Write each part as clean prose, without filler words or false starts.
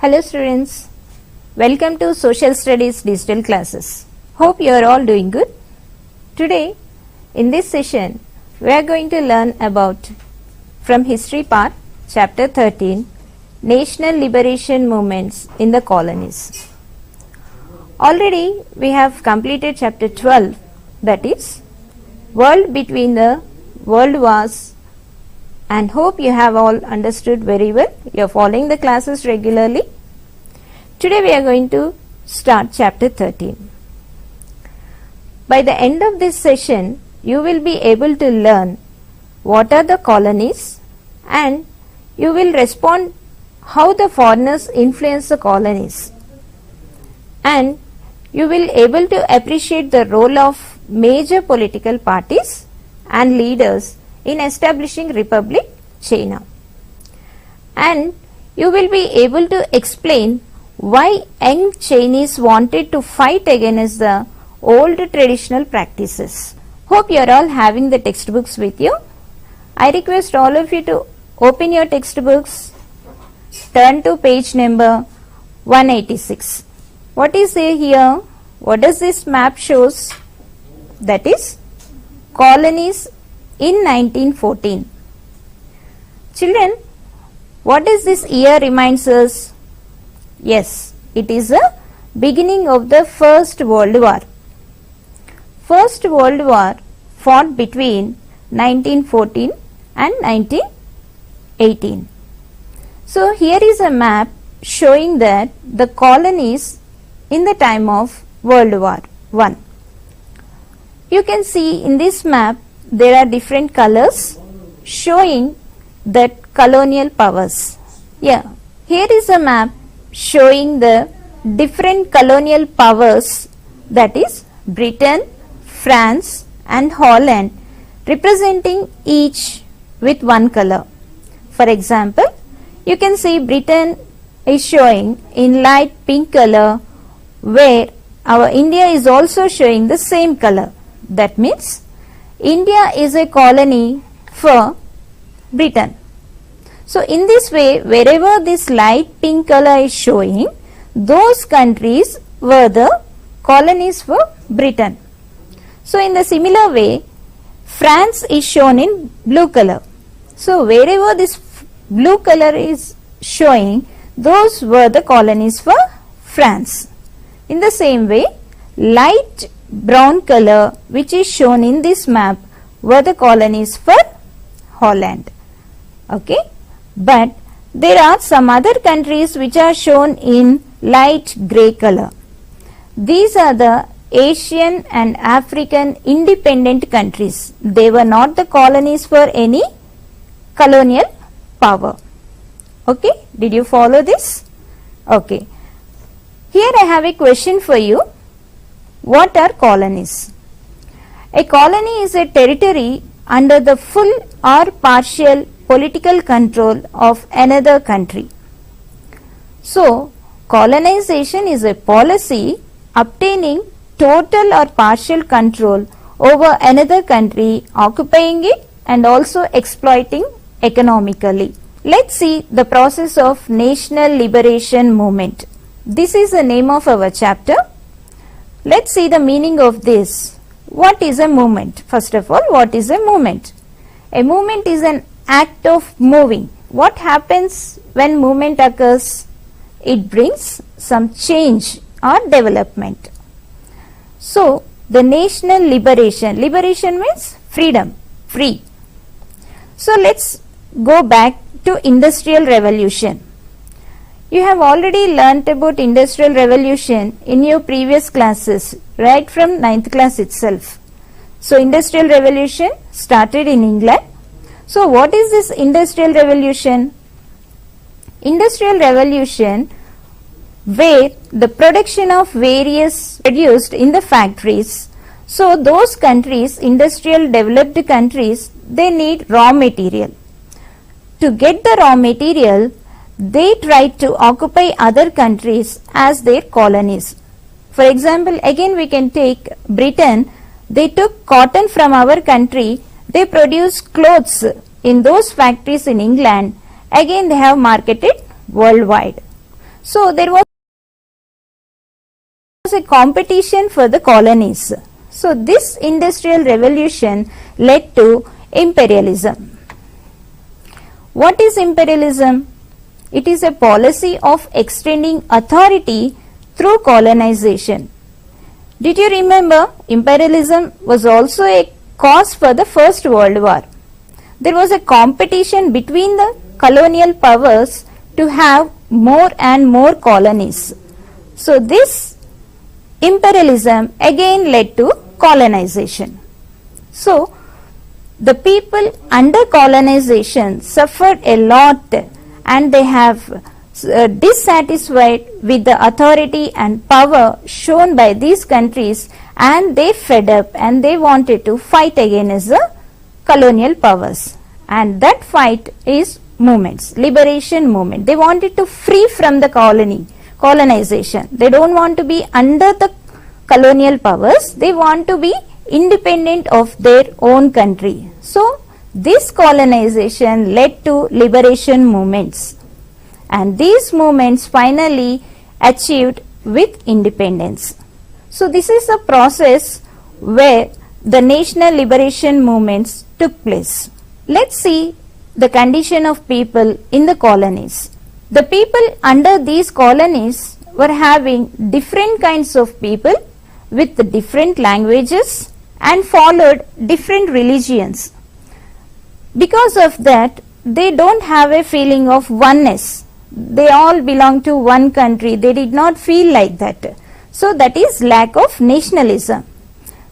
Hello students, welcome to Social Studies digital classes. Hope you are all doing good. Today in this session we are going to learn about from history part chapter 13 National Liberation Movements in the Colonies. Already we have completed chapter 12, that is World Between the World Wars, and hope you have all understood very well. You are following the classes regularly. Today we are going to start chapter 13. By the end of this session, you will be able to learn what are the colonies, and you will respond how the foreigners influence the colonies, and you will able to appreciate the role of major political parties and leaders in establishing Republic China, and you will be able to explain why young Chinese wanted to fight against the old traditional practices. Hope you are all having the textbooks with you. I request all of you to open your textbooks, turn to page number 186. What is there here? What does this map shows? That is colonies in 1914. Children, what is this year reminds us? Yes, it is the beginning of the First World War. First World War fought between 1914 and 1918. So here is a map showing that the colonies in the time of World War I. You can see in this map there are different colors showing that colonial powers. Yeah, here is a map showing the different colonial powers, that is Britain, France and Holland, representing each with one color. For example, you can see Britain is showing in light pink color, where our India is also showing the same color. That means India is a colony for Britain. So in this way, wherever this light pink color is showing, those countries were the colonies for Britain. So in the similar way, France is shown in blue color. So wherever this blue color is showing, those were the colonies for France. In the same way, light brown color which is shown in this map were the colonies for Holland. Okay, but there are some other countries which are shown in light grey color. These are the Asian and African independent countries. They were not the colonies for any colonial power. Okay, did you follow this? Okay, here I have a question for you. What are colonies? A colony is a territory under the full or partial political control of another country. So, colonization is a policy obtaining total or partial control over another country, occupying it and also exploiting economically. Let's see the process of national liberation movement. This is the name of our chapter. Let's see the meaning of this. What is a movement? First of all, what is a movement? A movement is an act of moving. What happens when movement occurs? It brings some change or development. So, the national liberation. Liberation means freedom, free. So, let's go back to Industrial Revolution. You have already learnt about Industrial Revolution in your previous classes, right from 9th class itself. So, Industrial Revolution started in England. So, what is this Industrial Revolution? Industrial Revolution, where the production of various produced in the factories. So, those countries, industrial developed countries, they need raw material. To get the raw material, they tried to occupy other countries as their colonies. For example, again we can take Britain. They took cotton from our country. They produced clothes in those factories in England. Again they have marketed worldwide. So there was a competition for the colonies. So this industrial revolution led to imperialism. What is imperialism? It is a policy of extending authority through colonization. Did you remember imperialism was also a cause for the First World War? There was a competition between the colonial powers to have more and more colonies. So this imperialism again led to colonization. So the people under colonization suffered a lot, and they have dissatisfied with the authority and power shown by these countries, and they fed up and they wanted to fight against the colonial powers. And that fight is movements, liberation movement. They wanted to free from the colonization. They don't want to be under the colonial powers. They want to be independent of their own country. So this colonization led to liberation movements, and these movements finally achieved with independence. So this is a process where the national liberation movements took place. Let's see the condition of people in the colonies. The people under these colonies were having different kinds of people with different languages and followed different religions. Because of that, they don't have a feeling of oneness. They all belong to one country. They did not feel like that. So that is lack of nationalism.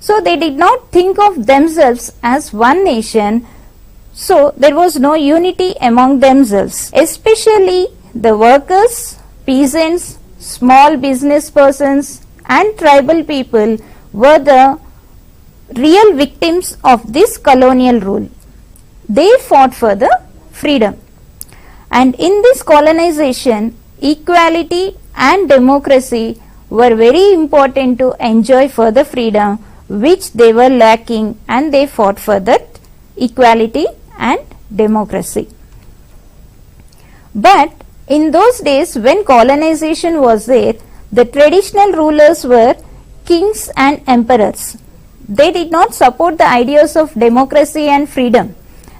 So they did not think of themselves as one nation. So there was no unity among themselves. Especially the workers, peasants, small business persons and tribal people were the real victims of this colonial rule. They fought for the freedom. And in this colonization, equality and democracy were very important to enjoy for the freedom, which they were lacking, and they fought for that equality and democracy. But in those days when colonization was there, the traditional rulers were kings and emperors. They did not support the ideas of democracy and freedom.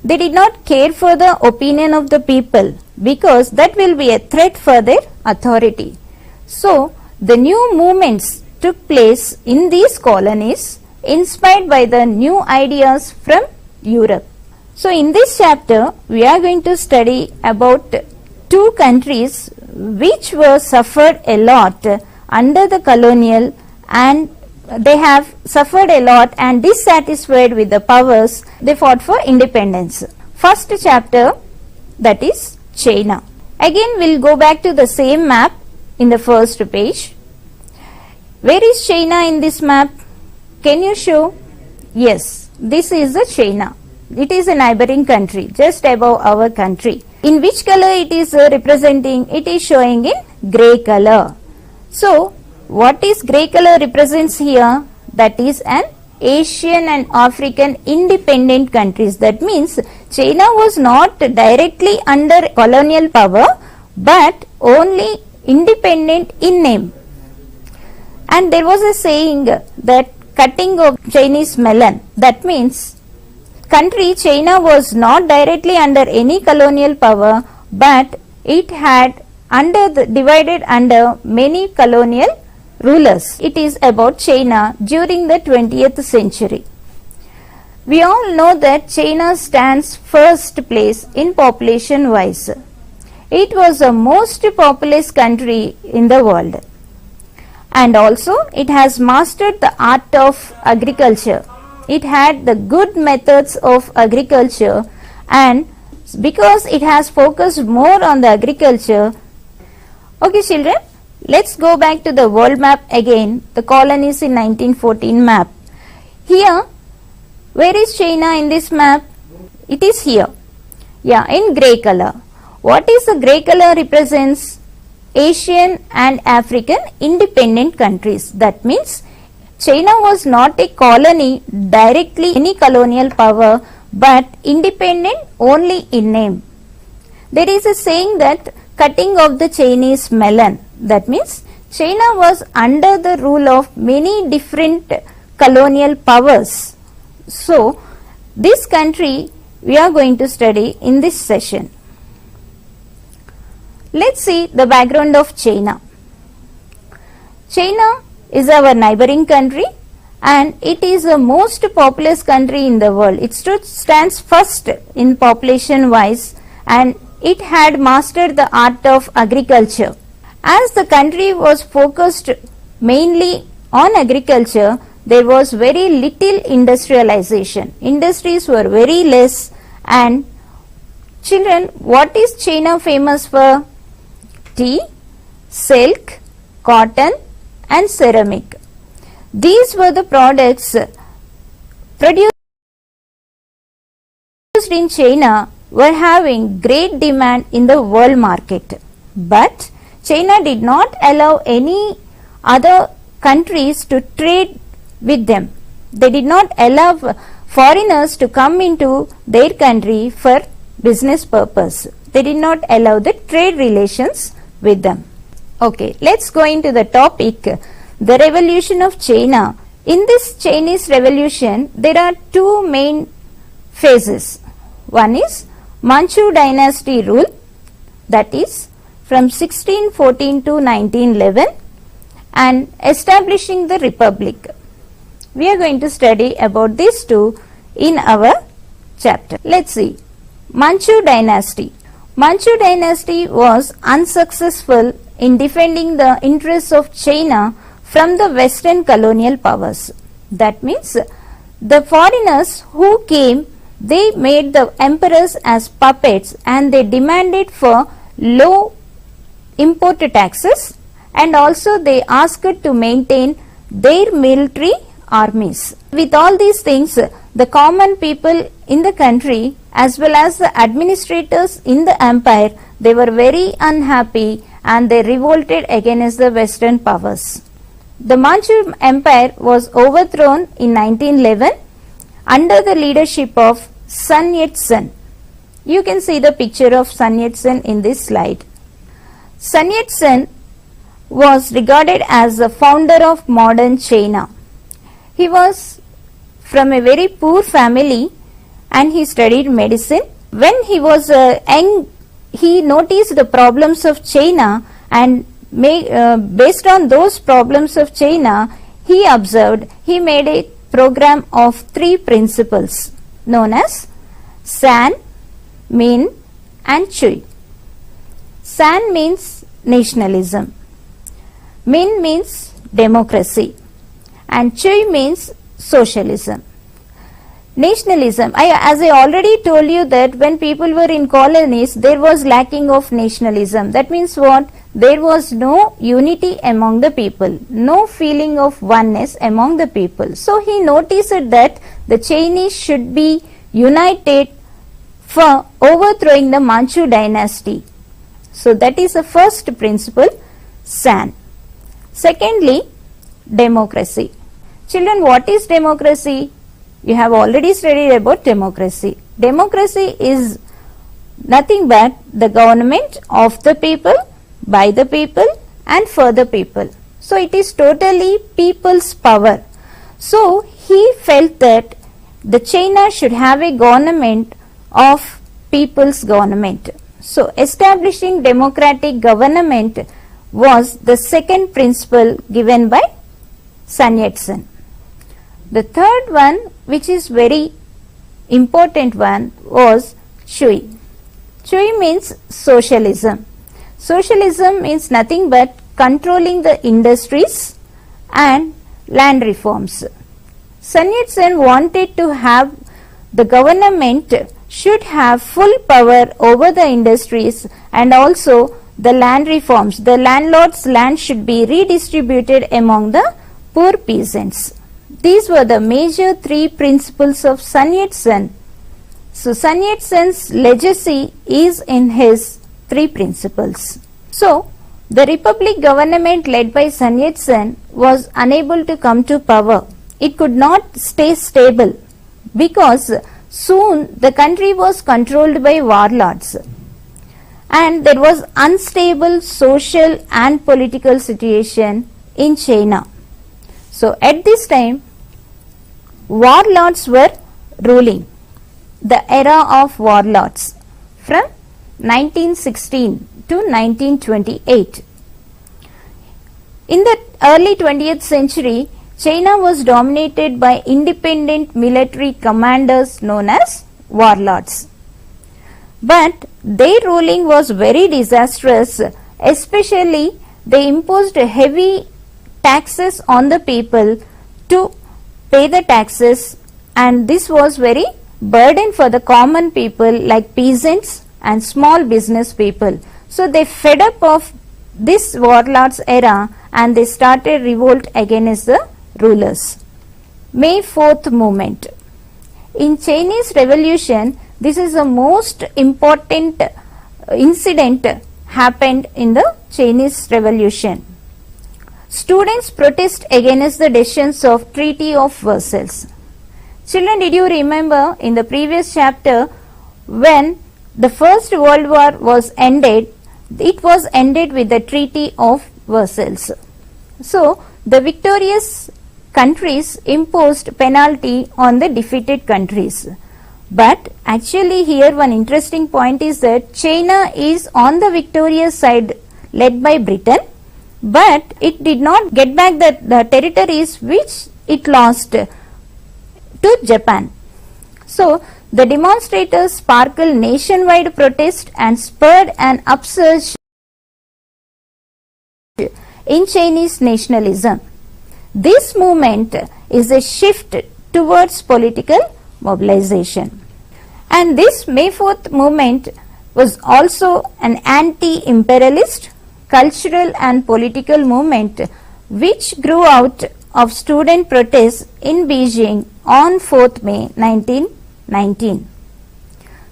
They did not care for the opinion of the people, because that will be a threat for their authority. So the new movements took place in these colonies, inspired by the new ideas from Europe. So in this chapter, we are going to study about two countries which were suffered a lot under the colonial, and they have suffered a lot and dissatisfied with the powers. They fought for independence. First chapter, that is China. Again we'll go back to the same map in the first page. Where is China in this map? Can you show? Yes, this is the China. It is a neighboring country just above our country. In which color it is representing? It is showing in grey color. So what is grey color represents here? That is an Asian and African independent countries. That means China was not directly under colonial power, but only independent in name. And there was a saying that cutting of Chinese melon. That means country China was not directly under any colonial power, but it had divided under many colonial rulers. It is about China during the 20th century. We all know that China stands first place in population wise. It was the most populous country in the world. And also it has mastered the art of agriculture. It had the good methods of agriculture, and because it has focused more on the agriculture. Okay children, let's go back to the world map again, the colonies in 1914 map. Here, where is China in this map? It is here. Yeah, in grey color. What is the grey color represents? Asian and African independent countries. That means China was not a colony directly any colonial power, but independent only in name. There is a saying that cutting of the Chinese melon. That means China was under the rule of many different colonial powers. So, this country we are going to study in this session. Let's see the background of China. China is our neighboring country and it is the most populous country in the world. It stands first in population wise and it had mastered the art of agriculture. As the country was focused mainly on agriculture, there was very little industrialization. Industries were very less. And children, what is China famous for? Tea, silk, cotton and ceramic. These were the products produced in China were having great demand in the world market. But China did not allow any other countries to trade with them. They did not allow foreigners to come into their country for business purpose. They did not allow the trade relations with them. Okay, let's go into the topic, the revolution of China. In this Chinese revolution, there are two main phases. One is Manchu dynasty rule, that is from 1614 to 1911, and establishing the republic. We are going to study about these two in our chapter. Let's see. Manchu dynasty. Manchu dynasty was unsuccessful in defending the interests of China from the Western colonial powers. That means the foreigners who came, they made the emperors as puppets and they demanded for low import taxes and also they asked to maintain their military armies. With all these things, the common people in the country as well as the administrators in the empire, they were very unhappy and they revolted against the Western powers. The Manchu Empire was overthrown in 1911 under the leadership of Sun Yat-sen. You can see the picture of Sun Yat-sen in this slide. Sun Yat-sen was regarded as the founder of modern China. He was from a very poor family and he studied medicine. When he was young, he noticed the problems of China and based on those problems of China, he observed, he made a program of 3 principles known as San, Min and Chui. San means nationalism, Min means democracy and Chui means socialism. Nationalism, as I already told you that when people were in colonies, there was lacking of nationalism. That means what? There was no unity among the people, no feeling of oneness among the people. So he noticed that the Chinese should be united for overthrowing the Manchu dynasty. So that is the first principle, San. Secondly, democracy. Children, what is democracy? You have already studied about democracy. Democracy is nothing but the government of the people, by the people and for the people. So it is totally people's power. So he felt that the China should have a government of people's government. So establishing democratic government was the second principle given by Sun Yat-sen. The third one, which is very important one, was Chui. Chui means socialism. Socialism means nothing but controlling the industries and land reforms. Sun Yat-sen wanted to have the government should have full power over the industries and also the land reforms. The landlord's land should be redistributed among the poor peasants. These were the major 3 principles of Sun Yat-sen. So Sun Yat-sen's legacy is in his 3 principles. So the republic government led by Sun Yat-sen was unable to come to power. It could not stay stable because soon the country was controlled by warlords. and there was unstable social and political situation in China. So at this time, warlords were ruling, the era of warlords from 1916 to 1928. In the early 20th century, China was dominated by independent military commanders known as warlords. But their ruling was very disastrous, especially they imposed heavy taxes on the people to pay the taxes, and this was very burden for the common people like peasants and small business people. So they fed up of this warlords era and they started revolt against the rulers. May 4th movement. In Chinese Revolution, this is the most important incident happened in the Chinese Revolution. Students protest against the decisions of Treaty of Versailles. Children, did you remember in the previous chapter when the First World War was ended, it was ended with the Treaty of Versailles. So the victorious countries imposed penalty on the defeated countries. But actually here one interesting point is that China is on the victorious side led by Britain, but it did not get back the territories which it lost to Japan. So the demonstrators sparkled nationwide protest and spurred an upsurge in Chinese nationalism. This movement is a shift towards political mobilization. And this May 4th movement was also an anti-imperialist, cultural and political movement which grew out of student protests in Beijing on 4th May 1919.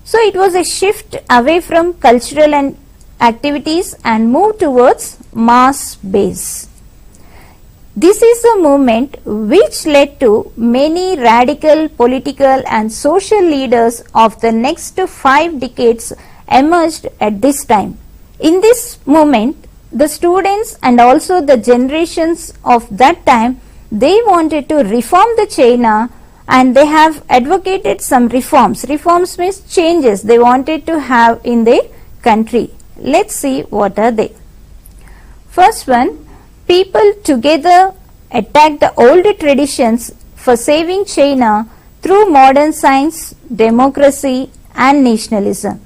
So it was a shift away from cultural and activities and moved towards mass base. This is a movement which led to many radical political and social leaders of the next 5 decades emerged at this time. In this movement, the students and also the generations of that time, they wanted to reform the China and they have advocated some reforms. Reforms means changes they wanted to have in their country. Let's see what are they. First one, people together attacked the old traditions for saving China through modern science, democracy and nationalism.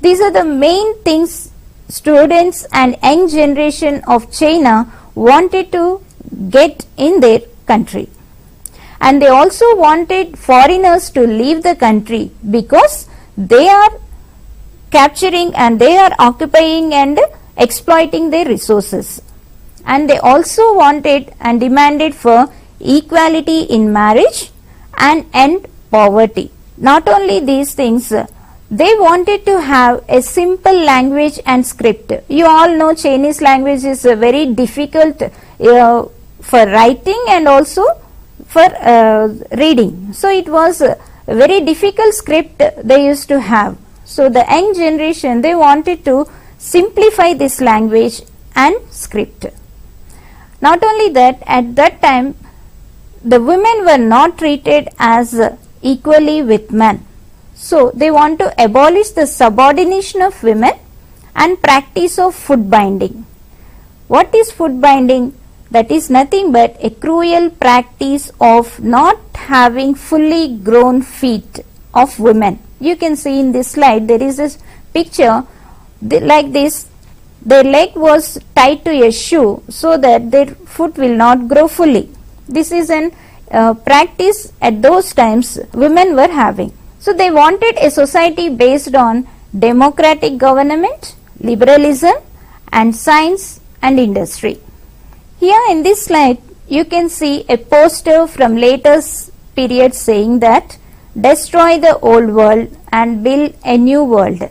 These are the main things students and young generation of China wanted to get in their country. And they also wanted foreigners to leave the country because they are capturing and they are occupying and exploiting their resources. And they also wanted and demanded for equality in marriage and end poverty. Not only these things, they wanted to have a simple language and script. You all know Chinese language is very difficult for writing and also for reading. So it was a very difficult script they used to have. So the young generation, they wanted to simplify this language and script. Not only that, at that time, the women were not treated as equally with men. So they want to abolish the subordination of women and practice of foot binding. What is foot binding? That is nothing but a cruel practice of not having fully grown feet of women. You can see in this slide there is this picture like this. Their leg was tied to a shoe so that their foot will not grow fully. This is an practice at those times women were having. So they wanted a society based on democratic government, liberalism and science and industry. Here in this slide you can see a poster from later period saying that destroy the old world and build a new world.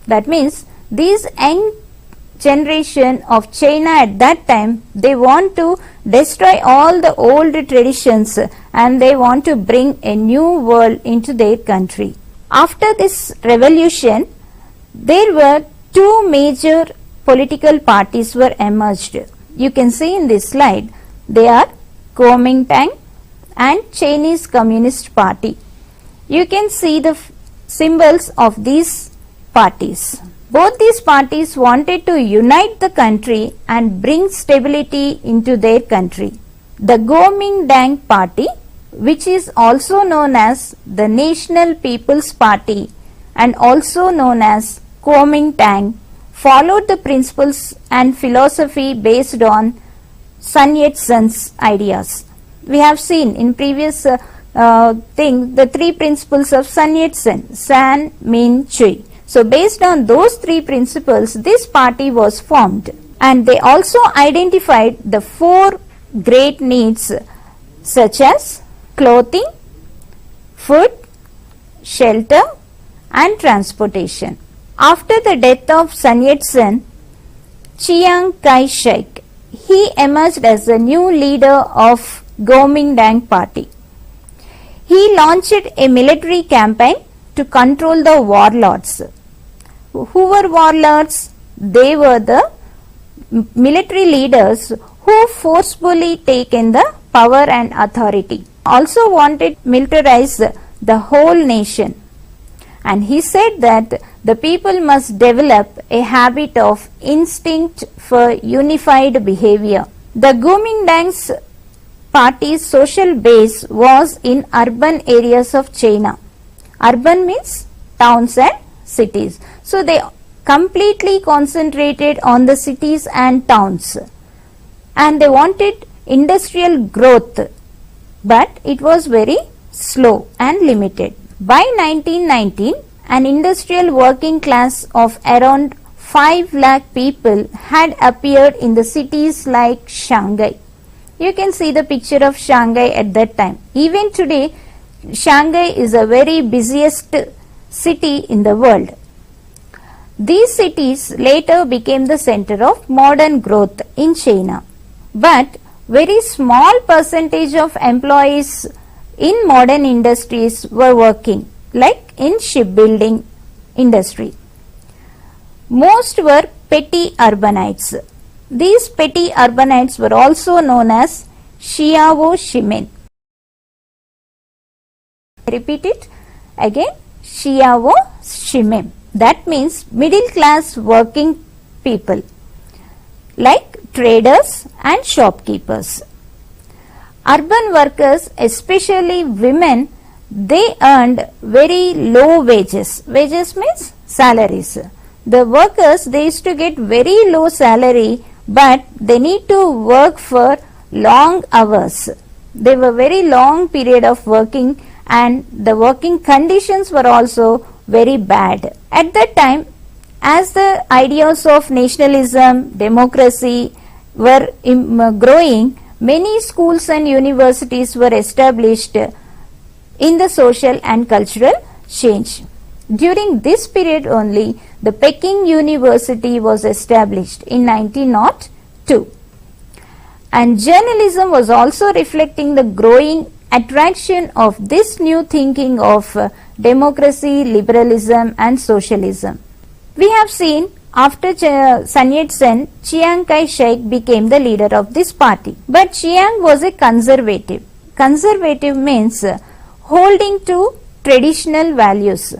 That means these young generation of China at that time, they want to destroy all the old traditions and they want to bring a new world into their country. After this revolution, there were two major political parties were emerged. You can see in this slide, they are Kuomintang and Chinese Communist Party. You can see the symbols of these parties. Both these parties wanted to unite the country and bring stability into their country. The Kuomintang Party, which is also known as the National People's Party and also known as Kuomintang, followed the principles and philosophy based on Sun Yat-sen's ideas. We have seen in previous thing the three principles of Sun Yat-sen, San, Min, Chui. So based on those three principles, this party was formed, and they also identified the four great needs such as clothing, food, shelter and transportation. After the death of Sun Yat-sen, Chiang Kai-shek, he emerged as the new leader of Kuomintang Party. He launched a military campaign to control the warlords. Who were warlords? They were the military leaders who forcefully taken the power and authority. Also wanted to militarize the whole nation. And he said that the people must develop a habit of instinct for unified behavior. The Kuomintang's party's social base was in urban areas of China. Urban means towns and cities. So they completely concentrated on the cities and towns. And they wanted industrial growth, but it was very slow and limited. By 1919, an industrial working class of around 5 lakh people had appeared in the cities like Shanghai. You can see the picture of Shanghai at that time. Even today, Shanghai is the very busiest city in the world. These cities later became the center of modern growth in China. But very small percentage of employees in modern industries were working, like in shipbuilding industry. Most were petty urbanites. These petty urbanites were also known as 𝗧𝗦𝗔𝗧. Repeat it again, 𝗧𝗦𝗔𝗧. That means middle class working people, like traders and shopkeepers. Urban workers, especially women, they earned very low wages. Wages means salaries. The workers, they used to get very low salary, but they need to work for long hours. They were very long period of working, and the working conditions were also very bad. At that time, as the ideas of nationalism, democracy were growing, many schools and universities were established in the social and cultural change. During this period only, the Peking University was established in 1902. And journalism was also reflecting the growing attraction of this new thinking of democracy, liberalism and socialism. We have seen after Sun Yat-sen, Chiang Kai-shek became the leader of this party. But Chiang was a conservative. Conservative means holding to traditional values.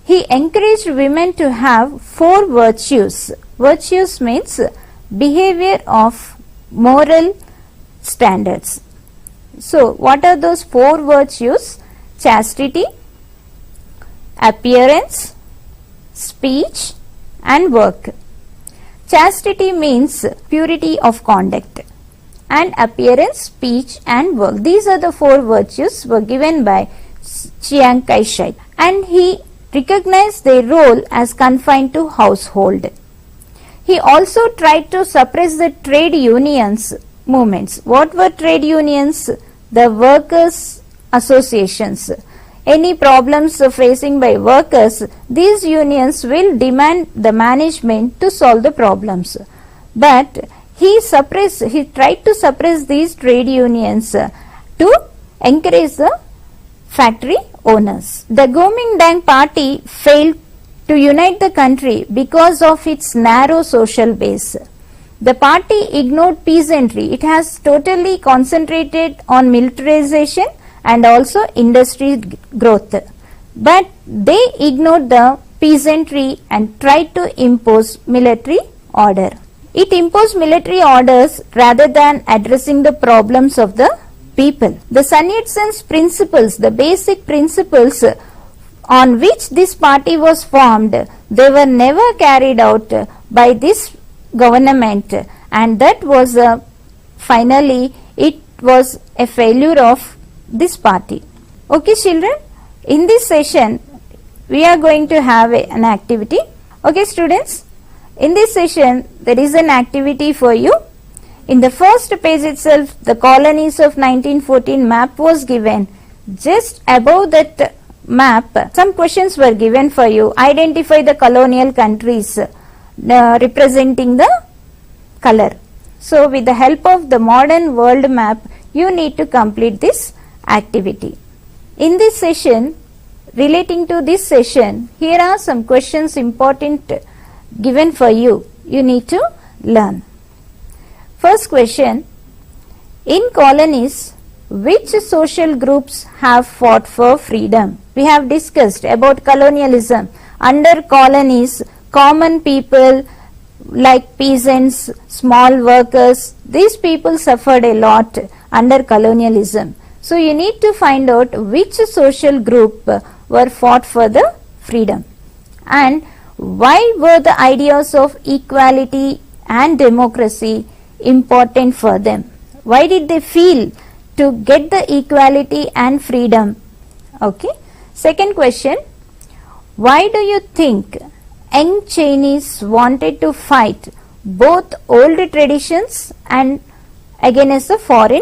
He encouraged women to have 4 virtues. Virtues means behavior of moral standards. So, what are those 4 virtues? Chastity, appearance, speech and work. Chastity means purity of conduct, and appearance, speech and work. These are the 4 virtues were given by Chiang Kai-shek, and he recognized their role as confined to household. He also tried to suppress the trade unions movements. What were trade unions? The workers' associations. Any problems facing by workers, these unions will demand the management to solve the problems. But he tried to suppress these trade unions to encourage the factory owners. The Kuomintang party failed to unite the country because of its narrow social base. The party ignored peasantry. It has totally concentrated on militarization and also industry growth. But they ignored the peasantry and tried to impose military order. It imposed military orders rather than addressing the problems of the people. The 𝗧𝗦𝗔𝗧 principles, the basic principles on which this party was formed, they were never carried out by this government, and that was finally it was a failure of this party. Okay children, in this session we are going to have an activity. Okay students, in this session there is an activity for you. In the first page itself, the colonies of 1914 map was given. Just above that map, some questions were given for you. Identify the colonial countries representing the color. So with the help of the modern world map, you need to complete this activity. In this session, relating to this session, here are some questions important given for you. You need to learn. First question, in colonies, which social groups have fought for freedom? We have discussed about colonialism. Under colonies, common people like peasants, small workers, these people suffered a lot under colonialism. So you need to find out which social group were fought for the freedom and why were the ideas of equality and democracy important for them. Why did they feel to get the equality and freedom? Okay. Second question, why do you think young Chinese wanted to fight both old traditions and against the foreign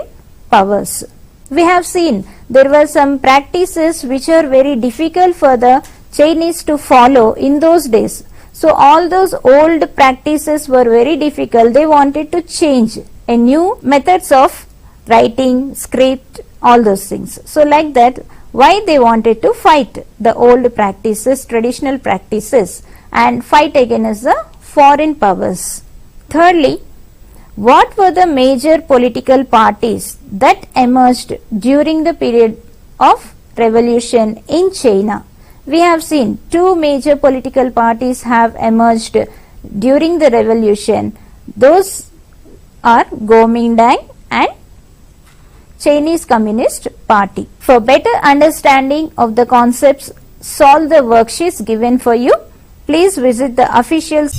powers? We have seen there were some practices which are very difficult for the Chinese to follow in those days. So all those old practices were very difficult. They wanted to change a new methods of writing, script, all those things. So like that, why they wanted to fight the old practices, traditional practices, and fight against the foreign powers. Thirdly, what were the major political parties that emerged during the period of revolution in China? We have seen two major political parties have emerged during the revolution. Those are Kuomintang and Chinese Communist Party. For better understanding of the concepts, solve the worksheets given for you. Please visit the official